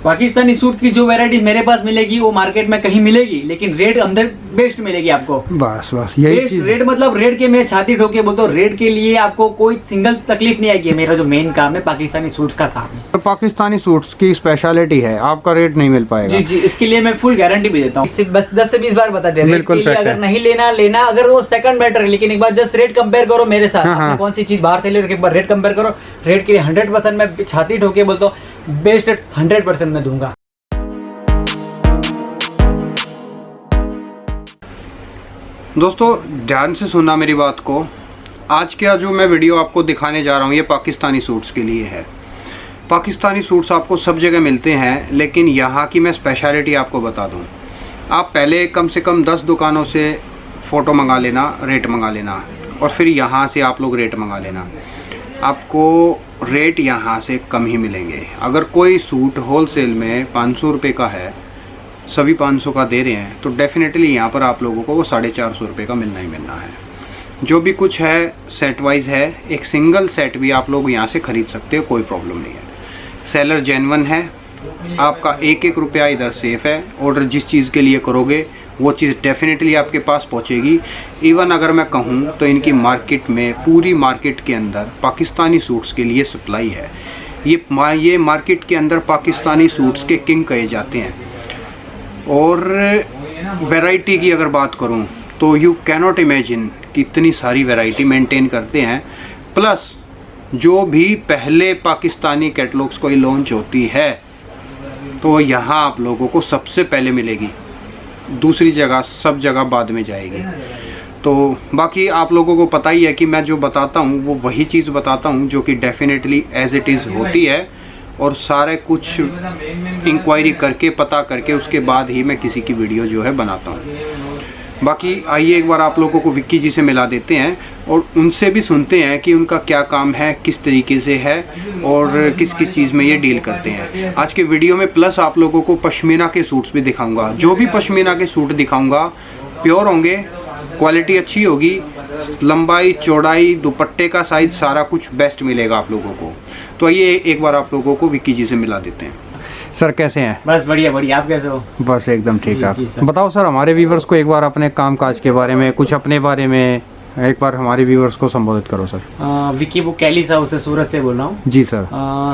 Pakistani suit की जो variety मेरे पास मिलेगी वो मार्केट में कहीं मिलेगी, लेकिन रेट अंदर बेस्ट मिलेगी आपको। बस बस यही बेस्ट रेट, मतलब रेट के मैं छाती ठोक के बोलता हूँ, रेट के लिए आपको कोई सिंगल तकलीफ नहीं आएगी। मेरा जो मेन काम है पाकिस्तानी सूट्स का काम है। तो पाकिस्तानी सूट्स की स्पेशलिटी है, आपका रेट नहीं मिल पाएगा। जी जी, इसके लिए मैं फुल गारंटी भी देता हूँ। बस 10 से 20 बार बता दे, बिल्कुल रेट के लिए अगर नहीं लेना अगर वो सेकंड बेटर है, लेकिन एक बार जस्ट रेट कंपेयर करो मेरे साथ। आपने कौन सी चीज बाहर से ले, एक बार रेट कंपेयर करो। रेट के लिए 100% मैं छाती ठोक के बोलता हूँ, बेस्ट 100% मैं दूंगा। दोस्तों ध्यान से सुनना मेरी बात को। आज का जो मैं वीडियो आपको दिखाने जा रहा हूँ ये पाकिस्तानी सूट्स के लिए है। पाकिस्तानी सूट्स आपको सब जगह मिलते हैं, लेकिन यहाँ की मैं स्पेशलिटी आपको बता दूँ। आप पहले कम से कम 10 दुकानों से फ़ोटो मंगा लेना, रेट मंगा लेना, और फिर यहाँ से आप लोग रेट मंगा लेना। आपको रेट यहाँ से कम ही मिलेंगे। अगर कोई सूट होलसेल में 500 रुपये का है, सभी 500 का दे रहे हैं, तो डेफिनेटली यहाँ पर आप लोगों को वो 450 रुपये का मिलना ही मिलना है। जो भी कुछ है सेट वाइज है, एक सिंगल सेट भी आप लोग यहाँ से ख़रीद सकते हो, कोई प्रॉब्लम नहीं है। सेलर जेन्युइन है, आपका एक एक रुपया इधर सेफ़ है। ऑर्डर जिस चीज़ के लिए करोगे वो चीज़ डेफिनेटली आपके पास पहुँचेगी। इवन अगर मैं कहूँ तो इनकी मार्केट में, पूरी मार्केट के अंदर पाकिस्तानी सूट्स के लिए सप्लाई है। ये मार्केट के अंदर पाकिस्तानी सूट्स के किंग कहे जाते हैं। और वैरायटी की अगर बात करूं तो यू कैनॉट इमेजिन कि इतनी सारी वैरायटी मेंटेन करते हैं। प्लस जो भी पहले पाकिस्तानी कैटलॉग्स कोई लॉन्च होती है तो यहाँ आप लोगों को सबसे पहले मिलेगी, दूसरी जगह सब जगह बाद में जाएगी। तो बाकी आप लोगों को पता ही है कि मैं जो बताता हूँ वो वही चीज़ बताता हूँ जो कि डेफिनेटली एज इट इज़ होती है, और सारे कुछ इंक्वायरी करके पता करके उसके बाद ही मैं किसी की वीडियो जो है बनाता हूँ। बाकी आइए एक बार आप लोगों को विक्की जी से मिला देते हैं और उनसे भी सुनते हैं कि उनका क्या काम है, किस तरीके से है और किस किस चीज़ में ये डील करते हैं आज के वीडियो में। प्लस आप लोगों को पश्मीना के सूट्स भी दिखाऊंगा। जो भी पश्मीना के सूट दिखाऊंगा प्योर होंगे, क्वालिटी अच्छी होगी, लंबाई चौड़ाई दुपट्टे का साइज सारा कुछ बेस्ट मिलेगा आप लोगों को। तो आइए एक बार आप लोगों को विक्की जी से मिला देते हैं। सर कैसे हैं? बस बढ़िया बढ़िया, आप कैसे हो? बस एकदम ठीक ठाक। सर बताओ सर, हमारे व्यूवर्स को एक बार अपने काम काज के बारे में, कुछ अपने बारे में एक बार हमारे व्यूवर्स को संबोधित करो सर। विक्की बुक कैली साहब से सूरत से बोल रहा हूँ। जी सर।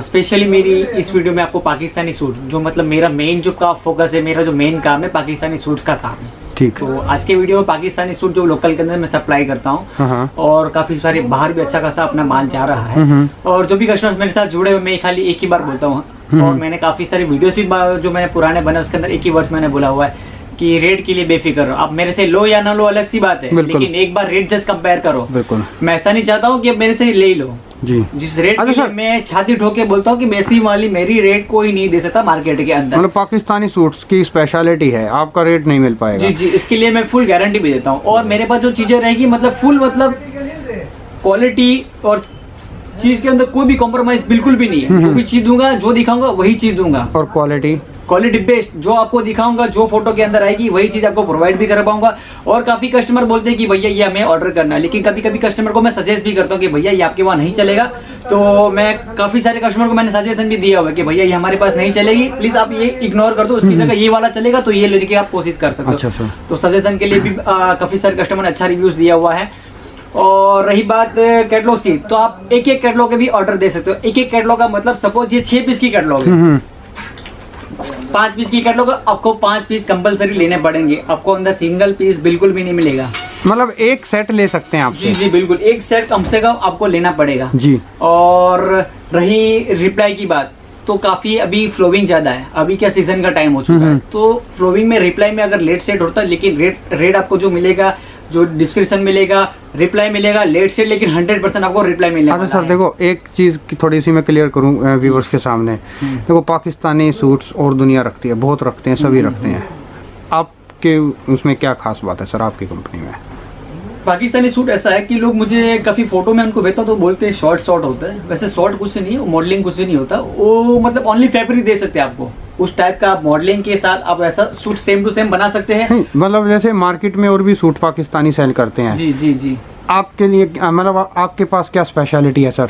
स्पेशली मेरी इस वीडियो में आपको पाकिस्तानी सूट, जो मतलब मेरा मेन जो का फोकस है, मेरा जो मेन काम है पाकिस्तानी सूट्स का काम है। ठीक। तो आज के वीडियो में पाकिस्तानी सूट जो लोकल के अंदर मैं सप्लाई करता हूँ, और काफी सारे बाहर भी अच्छा खासा अपना माल जा रहा है। और जो भी कस्टमर्स मेरे साथ जुड़े हुए, मैं खाली एक ही बार बोलता हूँ, और मैंने काफी सारे वीडियोस भी जो मैंने पुराने बने उसके अंदर एक ही वर्ड मैंने बोला हुआ है कि रेट के लिए बेफिक्र रहो। आप मेरे से लो या ना लो अलग सी बात है, लेकिन एक बार रेट जस्ट कंपेयर करो। बिल्कुल। मैं ऐसा नहीं चाहता हूँ कि अब मेरे से ले ही लो जी। जिस रेट के लिए मैं छाती ठोक के बोलता हूँ कि वैसी वाली मेरी रेट कोई नहीं दे सकता मार्केट के अंदर। मतलब पाकिस्तानी सूट्स की स्पेशलिटी है, आपका रेट नहीं मिल पाएगा। जी जी, इसके लिए मैं फुल गारंटी भी देता हूँ। और मेरे पास जो चीजें रहेगी मतलब फुल, मतलब क्वालिटी और चीज के अंदर कोई भी कॉम्प्रोमाइज बिल्कुल भी नहीं है। जो भी चीज दूंगा, जो दिखाऊंगा वही चीज दूंगा। और क्वालिटी बेस्ट, जो आपको दिखाऊंगा, जो फोटो के अंदर आएगी वही चीज आपको प्रोवाइड भी कर पाऊंगा। और काफी कस्टमर बोलते हैं कि भैया ये हमें ऑर्डर करना है, लेकिन कभी कभी कस्टमर को मैं सजेस्ट भी करता हूँ कि भैया ये आपके वहाँ नहीं चलेगा। तो मैं काफी सारे कस्टमर को मैंने सजेशन भी दिया हुआ है कि भैया ये हमारे पास नहीं चलेगी, प्लीज आप ये इग्नोर कर दो, उसकी जगह ये वाला चलेगा तो ये लेके आप कोशिश कर सकते हो। अच्छा। तो सजेशन के लिए भी काफी सारे कस्टमर ने अच्छा रिव्यूज दिया हुआ है। और रही बात कैटलॉग की, तो आप एक एक कैटलॉग के भी ऑर्डर दे सकते हो। एक एक कैटलॉग का मतलब सपोज ये 6 पीस की कैटलॉग है, 5 पीस की कैटलॉग, आपको 5 पीस कंपलसरी लेने पड़ेंगे। आपको अंदर सिंगल पीस बिल्कुल भी नहीं मिलेगा। मतलब एक सेट ले सकते हैं आप? जी जी बिल्कुल, एक सेट कम से कम आपको लेना पड़ेगा जी। और रही रिप्लाई की बात, तो काफी अभी फ्लोविंग ज्यादा है। अभी क्या सीजन का टाइम हो चुका है, तो फ्लोविंग में रिप्लाई में अगर लेट सेट होता है, लेकिन रेट आपको जो मिलेगा, जो डिस्क्रिप्शन मिलेगा, रिप्लाई मिलेगा लेट से, लेकिन 100% आपको रिप्लाई मिलेगा। अच्छा सर, देखो एक चीज़ की थोड़ी सी मैं क्लियर करूं व्यूवर्स के सामने। देखो पाकिस्तानी सूट्स और दुनिया रखती है, बहुत रखते हैं, सभी रखते हैं। आपके उसमें क्या खास बात है सर आपकी कंपनी में? पाकिस्तानी सूट ऐसा है कि लोग मुझे काफी फोटो में उनको भेजता हूं तो बोलते हैं शॉर्ट होता है। वैसे शॉर्ट कुछ नहीं है, मॉडलिंग कुछ नहीं होता वो, मतलब ओनली फैब्रिक दे सकते हैं आपको उस टाइप का। आप मॉडलिंग के साथ आप ऐसा सूट सेम टू सेम बना सकते हैं। मतलब जैसे मार्केट में और भी सूट पाकिस्तानी सेल करते हैं। जी जी जी। आपके लिए मतलब आपके पास क्या स्पेशलिटी है सर?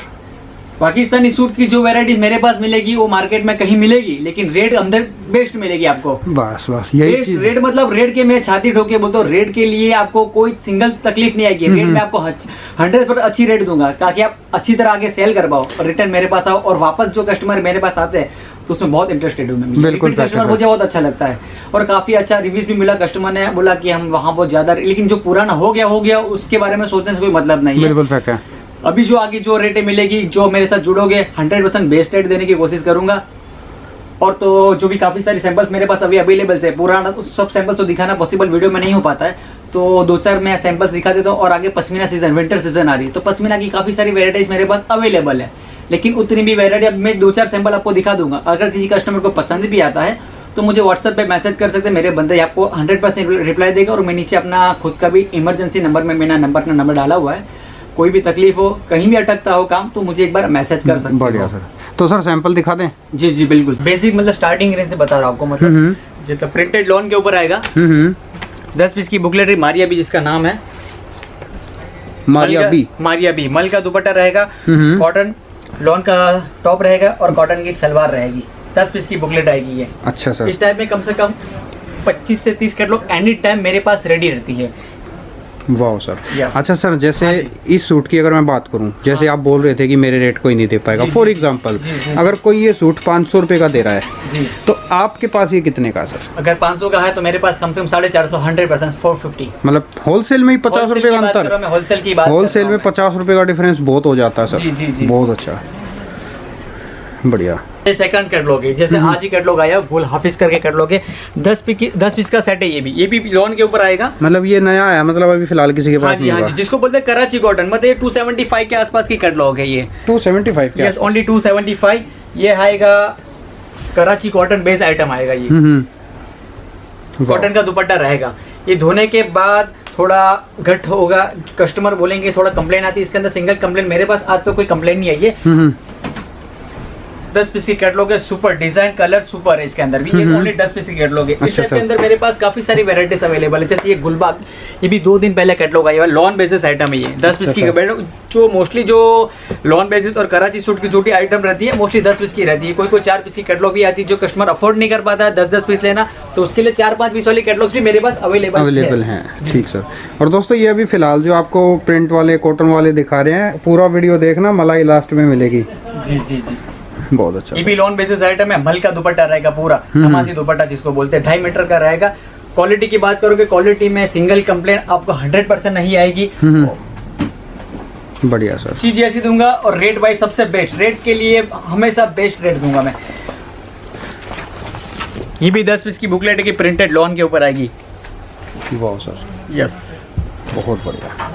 पाकिस्तानी सूट की जो वैरायटी मेरे पास मिलेगी वो मार्केट में कहीं मिलेगी, लेकिन रेट अंदर बेस्ट मिलेगी आपको। बस यही बेस्ट चीज़। रेट मतलब रेट के मैं छाती ठोक के बोलता हूँ, रेट के लिए आपको कोई सिंगल तकलीफ नहीं आएगी। रेट में आपको 100% अच्छी रेट दूंगा ताकि आप अच्छी तरह आगे सेल कर पाओ और रिटर्न मेरे पास आओ। और वापस जो कस्टमर मेरे पास आते हैं तो उसमें बहुत इंटरेस्टेड हूँ मैं। बिल्कुल कस्टमर मुझे बहुत अच्छा लगता है और काफी अच्छा रिव्यूज भी मिला। कस्टमर ने बोला कि हम वहाँ बहुत ज्यादा, लेकिन जो पुराना हो गया उसके बारे में सोचने से कोई मतलब नहीं है। बिल्कुल फैक्ट है। अभी जो आगे जो रेटें मिलेगी, जो मेरे साथ जुड़ोगे 100% बेस्ट रेट देने की कोशिश करूंगा। और तो जो भी काफ़ी सारी सैंपल्स मेरे पास अभी अवेलेबल है, पुराना तो सब सैंपल्स तो दिखाना पॉसिबल वीडियो में नहीं हो पाता है, तो 2-4 मैं सैंपल्स दिखा देता हूँ। और आगे पश्मीना सीजन, विंटर सीजन आ रही है, तो पश्मीना की काफ़ी सारी वेराइटीज मेरे पास अवेलेबल है, लेकिन उतनी भी वेराइटी अब मैं 2-4 सैंपल आपको दिखा दूंगा। अगर किसी कस्टमर को पसंद भी आता है तो मुझे व्हाट्सएप पे मैसेज कर सकते हैं, मेरे बंदे आपको 100% रिप्लाई देगा। और मैं नीचे अपना खुद का भी इमरजेंसी नंबर में मेरा नंबर डाला हुआ है, कोई भी तकलीफ हो, कहीं भी अटकता हो काम, तो मुझे एक बार मैसेज कर सकते हो। बढ़िया सर। तो सर सैंपल दिखा दें? जी जी बिल्कुल। बेसिक मतलब स्टार्टिंग रेंज से बता रहा हूँ आपको, मतलब जितना प्रिंटेड लॉन के ऊपर आएगा। 10 पीस की बुकलेट मारिया बी जिसका नाम है, मारिया बी मल का दुपट्टा रहेगा, कॉटन लॉन का टॉप रहेगा और कॉटन की सलवार रहेगी। 10 पीस की बुकलेट आएगी ये। अच्छा सर। इस टाइप में कम से कम 25 से 30 कैटलॉग एनी टाइम मेरे पास रेडी रहती है। वाह सर। या। अच्छा सर, जैसे हाँ इस सूट की अगर मैं बात करूं, जैसे आप बोल रहे थे कि मेरे रेट कोई नहीं दे पाएगा, जी, फॉर जी, एग्जांपल जी। अगर कोई ये सूट 500 रुपये का दे रहा है जी, तो आपके पास ये कितने का सर? अगर 500 का है तो मेरे पास कम से कम 450, 100% 450। मतलब होलसेल में ही 50 रुपये का अंतर? मैं होलसेल की बात होलसेल में 50 रुपये का डिफरेंस बहुत हो जाता है सर। जी, जी, जी, बहुत अच्छा, बढ़िया। ये सेकंड कैटलॉग है, जैसे आज ही कैटलॉग आया गुल हाफिज करके कैटलॉग है। 10 पीस का सेट है, ये भी लॉन के ऊपर आएगा। मतलब ये नया है, मतलब अभी फिलहाल किसी के पास नहीं हाँ होगा। जी, जिसको बोलते हैं कराची कॉटन, मतलब ये 275 के आसपास की कैटलॉग है ये। 275 क्या? Yes, only 275। ये आएगा कराची कॉटन बेस आइटम आएगा ये। कॉटन का दुपट्टा रहेगा। ये धोने के बाद थोड़ा घट होगा, कस्टमर बोलेंगे थोड़ा कंप्लेन आती है, इसके अंदर सिंगल कंप्लेन मेरे पास आज तो कोई कंप्लेन नहीं आई है। 10 पीस की कैटलॉग है, सुपर डिजाइन कलर सुपर है इसके अंदर भी। ये ओनली 10 पीस की कैटलॉग है। इस टाइप के अंदर मेरे पास काफी सारी वैरायटीज अवेलेबल है, जैसे ये गुलबाग, ये भी 2 दिन पहले कैटलॉग आई है, लॉन बेसिस आइटम है ये। 10 पीस की जो मोस्टली जो लॉन बेसिस और कराची सूट की जो आइटम रहती है मोस्टली 10 पीस की रहती है। कोई 4 पीस की कैटलॉग भी आती है, जो कस्टमर अफोर्ड नहीं कर पाता है 10-10 पीस लेना, तो उसके लिए 4-5 पीस वाली कैटलॉग्स भी मेरे पास अवेलेबल हैं। ठीक सर। और दोस्तों ये अभी फिलहाल जो आपको प्रिंट वाले कॉटन वाले दिखा रहे हैं, पूरा वीडियो देखना, मलाई लास्ट में मिलेगी। जी जी जी, बहुत अच्छा। ये भी लॉन बेसिस आइटम है, मल का दुपट्टा रहेगा पूरा, नमाजी दुपट्टा जिसको बोलते हैं, 2.5 मीटर का रहेगा। क्वालिटी की बात करोगे, क्वालिटी में सिंगल कंप्लेन आपको 100% नहीं आएगी। बढ़िया सर। चीज ऐसी दूंगा और रेट वाइज सबसे बेस्ट, रेट के लिए हमेशा बेस्ट रेट दूंगा मैं। ये भी 10 पीस की बुकलेट की प्रिंटेड लॉन के ऊपर आएगी। वाह सर, यस, बहुत बढ़िया।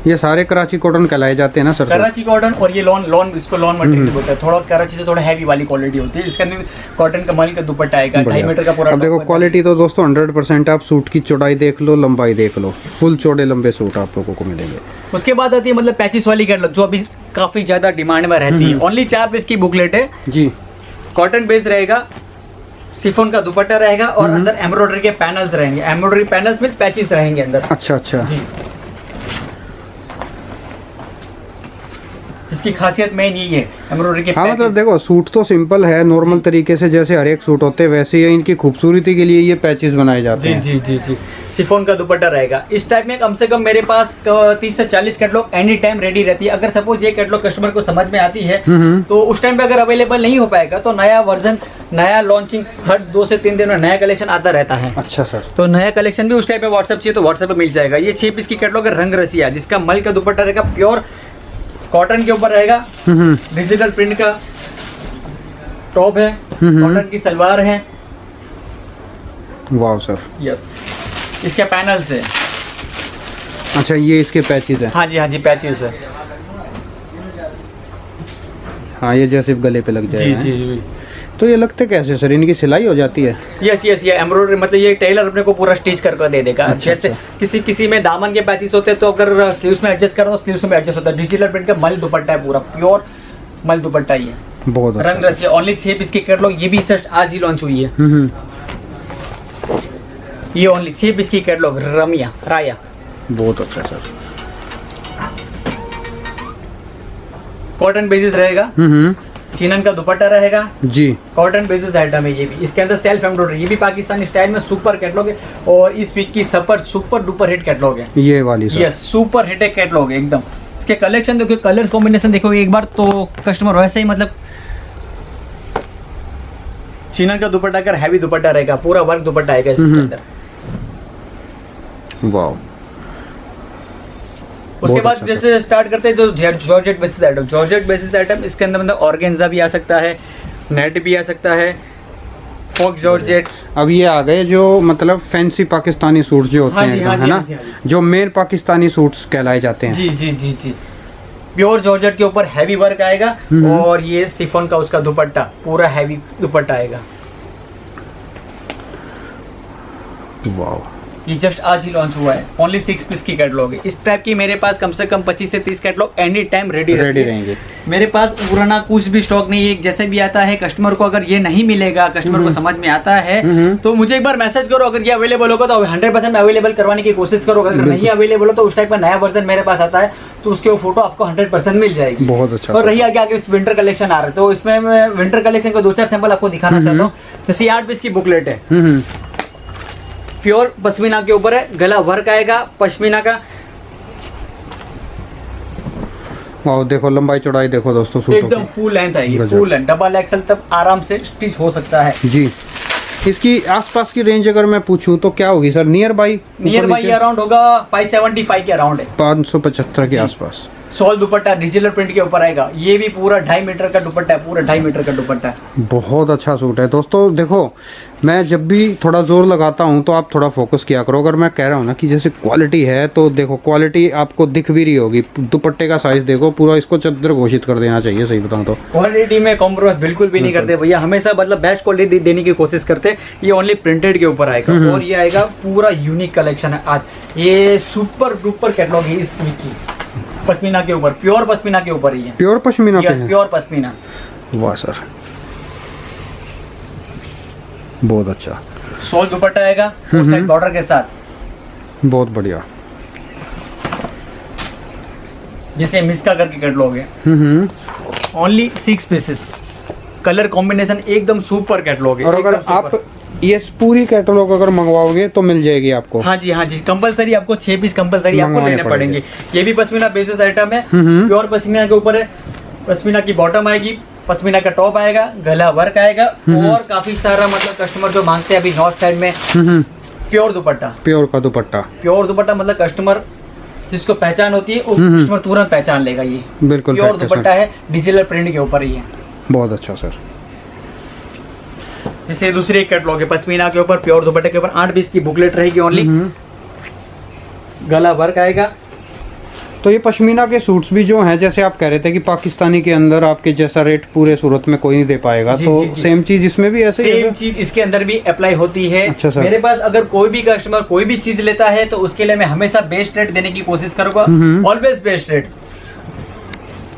ये सारे कराची कॉटन कहलाए जाते हैं ना सर? कराची कॉटन, और ये लॉन इसको लॉन मटेरियल बोलते हैं। थोड़ा कराची से थोड़ा हैवी वाली क्वालिटी होती है, इसके अंदर कॉटन का मल का दुपट्टा आएगा, 2.5 मीटर का पूरा। अब देखो क्वालिटी तो दोस्तों 100%। आप सूट की चौड़ाई देख लो, लंबाई देख लो, फुल चौड़े लंबे सूट आप लोगों को मिलेंगे। उसके बाद आती है मतलब पैचिस वाली कैटलॉग, जो अभी काफी ज्यादा डिमांड में रहती है। ओनली 4 पीस की बुकलेट है जी, कॉटन बेस रहेगा, सिफोन का दुपट्टा रहेगा और अंदर एम्ब्रॉयडरी के पैनल्स रहेंगे, एम्ब्रॉयडरी पैनल्स में पैचेस रहेंगे अंदर। अच्छा अच्छा जी, जिसकी खासियत मेन यही है, एम्ब्रॉयडरी के हाँ। मतलब पैचेस। देखो सूट तो सिंपल है, नॉर्मल तरीके से जैसे हर एक सूट होते हैं वैसे ही इनकी खूबसूरती के लिए ये पैचेस बनाए जाते जी हैं। जी जी जी, सिफोन का दुपट्टा रहेगा। इस टाइप में कम से कम मेरे पास 30 से 40 कैटलॉग एनी टाइम रेडी रहती है। अगर सपोज ये कैटलॉग कस्टमर को समझ में आती है तो उस टाइम पे अगर अवेलेबल नहीं हो पाएगा तो नया वर्जन, नया लॉन्चिंग हर 2 से 3 दिन में नया कलेक्शन आता रहता है। अच्छा सर। तो नया कलेक्शन भी उस टाइप पे व्हाट्सएप चाहिए तो व्हाट्सएप पे मिल जाएगा। ये 6 पीस की कैटलॉग है, रंग रसिया, जिसका मल का दुपट्टा रहेगा, प्योर कॉटन के ऊपर रहेगा, डिजिटल प्रिंट का टॉप है, कॉटन की सलवार है। वाह सर। यस, इसके पैनल्स है। अच्छा, ये इसके पैचेस हैं? हाँ जी, हाँ जी, पैचेस है। हाँ, ये जैसे गले पे लग जाए। जी जी जी। तो ये लगते कैसे सर? इनकी सिलाई हो जाती है? यस यस, ये एम्ब्रॉयडरी मतलब ये टेलर अपने को पूरा स्टिच करके दे देगा। अच्छा, जैसे अच्छा। किसी में दामन के पैचेस होते हैं तो अगर स्लीव्स में एडजस्ट करो तो स्लीव्स में एडजस्ट होता है। डिजिटल प्रिंट का मल दुपट्टा है, पूरा प्योर मल दुपट्टा ही है, बहुत अच्छा। रंग रसिया। ओनली 6 पीस की कैटलॉग, ये भी सर आज ही लॉन्च हुई है। ये ओनली 6 पीस की कैटलॉग, राया बहुत अच्छा सर। कॉटन बेसिस रहेगा, चिनन का दुपट्टा रहेगा जी। कॉटन बेसिस आइटम है ये भी। इसके अंदर सेल्फ एम्ब्रॉयडरी, ये भी पाकिस्तानी स्टाइल में सुपर कैटलॉग है और इस वीक की सुपर डुपर हिट कैटलॉग है ये वाली sir. Yes, super hit catalogue है एकदम। इसके कलेक्शन देखो, कलर्स कॉम्बिनेशन देखो एक बार तो कस्टमर वैसे ही मतलब चिनन का दुपट्टा कर हैवी दुपट्टा रहेगा, पूरा वर्क दुपट्टा आएगा इसके अंदर। वाह। उसके बाद अच्छा जैसे स्टार्ट करते हैं तो georgette basis item. Georgette basis item इसके अंदर मतलब ऑर्गेन्जा भी आ सकता है, नेट भी आ सकता है, फॉक्स जॉर्जेट। अब ये आ गए जो मतलब फैंसी पाकिस्तानी सूट जो होते हैं एकदम, है ना, जो मेन पाकिस्तानी सूट्स कहलाए जाते हैं। जी जी जी जी। प्योर जॉर्जेट के ऊपर हैवी वर्क आएगा और ये सिफोन का उसका दुपट्टा, पूरा हैवी दुपट्टा आएगा। वाह। ये जस्ट आज ही लॉन्च हुआ है, ओनली 6 पीस की कैटलॉग है। इस टाइप की मेरे पास कम से कम 25 से 30 कैटलॉग एनी टाइम रेडी रहेंगे। मेरे पास पुराना कुछ भी स्टॉक नहीं है, जैसे भी आता है कस्टमर को अगर ये नहीं मिलेगा, कस्टमर को समझ में आता है तो मुझे एक बार मैसेज करो, अगर ये अवेलेबल होगा तो 100% अवेलेबल करवाने की कोशिश करो। अगर नहीं अवेलेबल हो तो उस टाइप का नया वर्जन मेरे पास आता है तो उसके वो फोटो आपको 100% मिल जाएगी। बहुत अच्छा। और रही आगे आगे विंटर कलेक्शन आ रहा है तो इसमें मैं विंटर कलेक्शन का 2-4 सैंपल आपको दिखाना चाहता हूँ। जैसे 8 पीस की बुकलेट है, प्योर पश्मीना के ऊपर है, गला वर्क आएगा पश्मीना का। वाह, देखो लंबाई चौड़ाई देखो दोस्तों सूटों एकदम की। फुल लेंथ आएगी, फुल लेंथ, डबल एक्सल तक आराम से स्टिच हो सकता है जी। इसकी आसपास की रेंज अगर मैं पूछूं तो क्या होगी सर? नियर बाई अराउंड होगा 575 के अराउंड है, 575 के आसपास। सॉल दुपट्टा डिजिटल प्रिंट के ऊपर आएगा। ये भी पूरा 2.5 मीटर का दुपट्टा है, पूरा 2.5 मीटर का दुपट्टा है। बहुत अच्छा सूट है दोस्तों। देखो मैं जब भी थोड़ा जोर लगाता हूं तो आप थोड़ा फोकस किया करो। अगर मैं कह रहा हूं ना कि जैसे क्वालिटी है तो देखो क्वालिटी आपको दिख भी रही होगी। दुपट्टे का साइज देखो, पूरा इसको चद्दर घोषित कर देना चाहिए, सही बताऊं तो। क्वालिटी में कॉम्प्रोमाइज बिल्कुल भी नहीं करते भैया, हमेशा मतलब बेस्ट क्वालिटी देने की कोशिश करते। ये ओनली प्रिंटेड के ऊपर आएगा और ये आएगा पूरा यूनिक कलेक्शन है आज। ये सुपर डुपर कैटलॉग है इस वीक की, पश्मीना के ऊपर, प्योर पश्मीना के ऊपर ही है। Pure pashmina? Yes, pure pashmina. वाह सर, बहुत अच्छा। सोल दुपट्टा आएगा फोर साइड बॉर्डर के साथ, बहुत बढ़िया। जैसे मिस्का करके कैटलॉग है, ओनली 6 पीसेस, कलर कॉम्बिनेशन एकदम सुपर कैटलॉग है। और अगर आप ये पूरी कैटलॉग अगर मंगवाओगे तो मिल जाएगी आपको? हाँ जी, हाँ जी, कंपलसरी आपको 6 पीस कंपलसरी आपको लेने पड़ेंगे। ये भी पश्मीना बेसिस आइटम है, प्योर पश्मीना के ऊपर है। पश्मीना की बॉटम आएगी, पश्मीना का टॉप आएगा, गला वर्क आएगा और काफी सारा मतलब कस्टमर जो मांगते हैं अभी नॉर्थ साइड में प्योर दुपट्टा। प्योर का दुपट्टा, प्योर दुपट्टा मतलब कस्टमर जिसको पहचान होती है वो कस्टमर तुरंत पहचान लेगा। ये बिल्कुल प्योर दुपट्टा है, डिजिटल प्रिंट के ऊपर ही है। बहुत अच्छा सर। जैसे दूसरी एक कैटलॉग है पश्मीना के ऊपर, प्योर दुपट्टे के ऊपर 8 पीस की बुकलेट रहेगी ओनली, गला वर्क आएगा। तो ये पश्मीना के सूट्स भी जो हैं, जैसे आप कह रहे थे कि पाकिस्तानी के अंदर आपके जैसा रेट पूरे सूरत में कोई नहीं दे पाएगा, जी, तो जी, जी। सेम चीज इसमें भी ऐसे ही है? सेम चीज इसके अंदर भी अप्लाई होती है। अच्छा सर। मेरे पास अगर कोई भी कस्टमर कोई भी चीज लेता है तो उसके लिए मैं हमेशा बेस्ट रेट देने की कोशिश करूंगा, ऑलवेज बेस्ट रेट।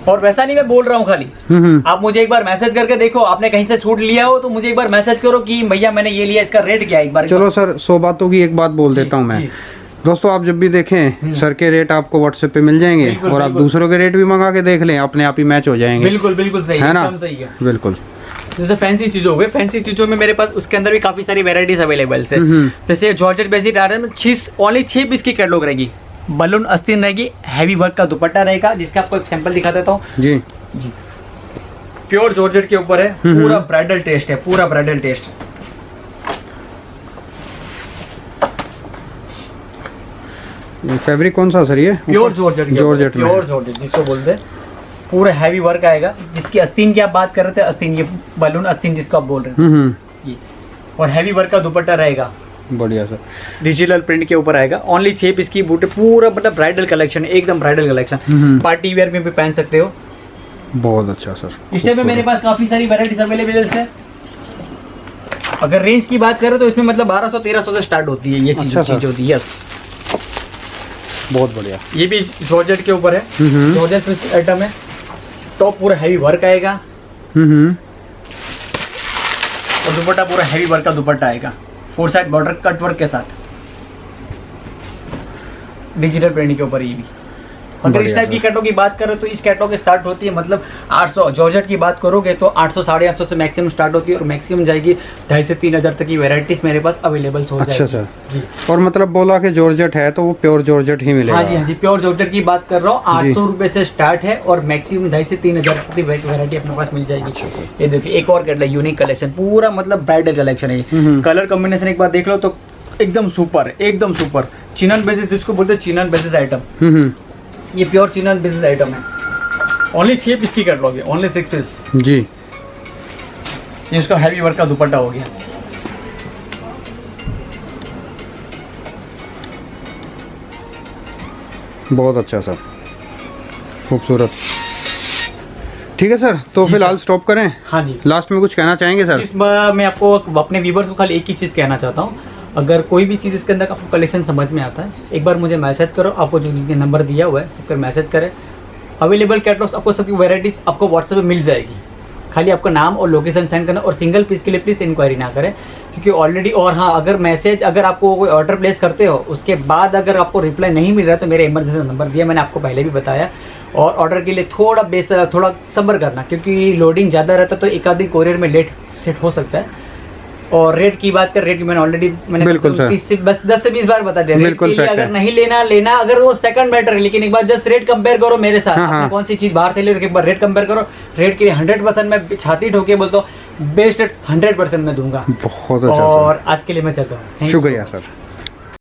और वैसा नहीं मैं बोल रहा हूँ खाली, आप मुझे एक बार मैसेज करके देखो, आपने कहीं से सूट लिया हो तो मुझे एक बार मैसेज करो कि भैया मैंने ये लिया, इसका रेट क्या है एक बार। चलो सर, 100 बातों की एक बात बोल देता हूँ मैं। दोस्तों आप जब भी देखें सर के रेट आपको व्हाट्सएप पे मिल जाएंगे, बिल्कुल, और आप बिल्कुल। दूसरों के रेट भी मंगा के देख लें, अपने आप ही मैच हो जाएंगे। बिल्कुल बिल्कुल सही है ना? एकदम सही है। बिल्कुल। जैसे फैंसी चीजों हो गए, फैंसी चीजों में मेरे पास उसके अंदर भी काफी सारी वेराइटीज अवेलेबल है। जैसे जॉर्जेट बेसिस आ रहा है, ओनली 6 पीस की कैटलॉग रहेगी, बलून अस्तीन रहेगी, हैवी वर्क का दुपट्टा रहेगा, जिसका आपको एक सैंपल दिखा देता हूँ जी। जी। प्योर जॉर्जेट के ऊपर है, पूरा ब्राइडल टेस्ट है, पूरा ब्राइडल टेस्ट। ये फैब्रिक कौन सा सर? ये प्योर जॉर्जेट, जॉर्जेट में। प्योर जॉर्जेट जिसको बोलते हैं, पूरा हैवी वर्क आएगा। जिसकी अस्तीन की आप बात कर रहे थे, अस्तीन, ये बलून अस्तीन जिसको आप बोल रहे हैं, ये। और हैवी वर्क का दुपट्टा रहेगा, बढ़िया सर। डिजिटल प्रिंट के ऊपर आएगा। ओनली 6 पीस की बूटे, पूरा मतलब ब्राइडल कलेक्शन, एकदम ब्राइडल कलेक्शन, पार्टी वेयर में भी पहन सकते हो। बहुत अच्छा सर। इस टाइप में मेरे पास काफी सारी वैराइटीज अवेलेबल है। अगर रेंज की बात करें तो इसमें मतलब 1200-1300 से स्टार्ट होती है ये चीज होती है। यस, बहुत बढ़िया। ये भी जॉर्जेट के ऊपर है, जॉर्जेट आइटम है। टॉप पूरा हैवी वर्क आएगा और दुपट्टा पूरा हैवी वर्क का दुपट्टा आएगा, 4 साइड बॉर्डर कट वर्क के साथ। डिजिटल प्रिंटिंग के ऊपर ये भी। अगर इस टाइप की कैटलॉग की बात करें तो इस कैटलॉग स्टार्ट होती है मतलब 800, जॉर्जेट की बात करोगे तो 800 850 से मैक्सिमम स्टार्ट होती है और मैक्सिमम जाएगी 2,500 से 3,000 तक की वेराइटीज मेरे पास अवेलेबल हो जाएगी। अच्छा सर जी। और मतलब बोला कि जॉर्जेट है तो वो प्योर जॉर्जेट ही मिलेगा? हाँ जी, हाँ जी, प्योर जॉर्जेट की बात कर रहा हूँ। 800 रुपए से स्टार्ट है और मैक्सिमम 2,500 से 3,000 तक की वेराइटी अपने पास मिल जाएगी। ये देखिए एक और कैटलॉग, यूनिक कलेक्शन, पूरा मतलब ब्राइडल कलेक्शन है। कलर कॉम्बिनेशन एक बार देख लो तो एकदम सुपर, एकदम सुपर। चिनन बेसिस जिसको बोलते हैं, चिनन बेसिस आइटम, ये प्योर चिनन बेसिस आइटम है। ओनली 6 पीस की कैटलॉग है, ओनली 6 पीस जी। ये इसका हैवी वर्क का दुपट्टा हो गया। बहुत अच्छा सर, खूबसूरत। ठीक है सर, तो जी फिलहाल स्टॉप करें? हाँ जी। लास्ट में कुछ कहना चाहेंगे सर? इस बार मैं आपको अपने व्यूवर्स को खाली एक ही चीज़ कहना चाहता हूँ, अगर कोई भी चीज़ इसके अंदर आपको कलेक्शन समझ में आता है, एक बार मुझे मैसेज करो। आपको जो नंबर दिया हुआ है सब पर मैसेज करें। अवेलेबल कैटलॉग्स आपको सबकी वैराइटीज़ आपको व्हाट्सएप पे मिल जाएगी। खाली आपका नाम और लोकेशन सेंड करना और सिंगल पीस के लिए प्लीज़ इंक्वायरी ना करें, क्योंकि ऑलरेडी। और हाँ, अगर मैसेज अगर आपको कोई ऑर्डर प्लेस करते हो उसके बाद अगर आपको रिप्लाई नहीं मिल रहा तो मेरे इमरजेंसी नंबर दिया, मैंने आपको पहले भी बताया। और ऑर्डर के लिए थोड़ा सब्र करना, क्योंकि लोडिंग ज़्यादा रहता तो एक आध दिन कोरियर में लेट सेट हो सकता है। और रेट की बात कर, रेट की मैंने ऑलरेडी 10 से 20 बार बता दिया। रेट के लिए अगर नहीं लेना अगर वो सेकंड मैटर है, लेकिन एक बार जस्ट रेट कंपेयर करो मेरे साथ। आपने कौन सी चीज़ बाहर से ले, एक बार रेट कंपेयर करो। रेट के लिए 100% मैं छाती ठोके बोलता हूँ, बेस्ट रेट 100% मैं दूंगा। बहुत अच्छा। और आज के लिए मैं चलता हूँ। शुक्रिया सर।